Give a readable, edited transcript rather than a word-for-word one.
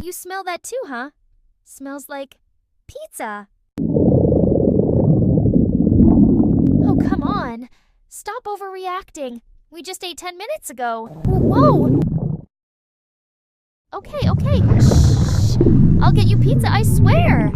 You smell that too, huh? Smells like pizza. Oh, come on. Stop overreacting. We just ate 10 minutes ago. Whoa! Okay. Shh. I'll get you pizza, I swear.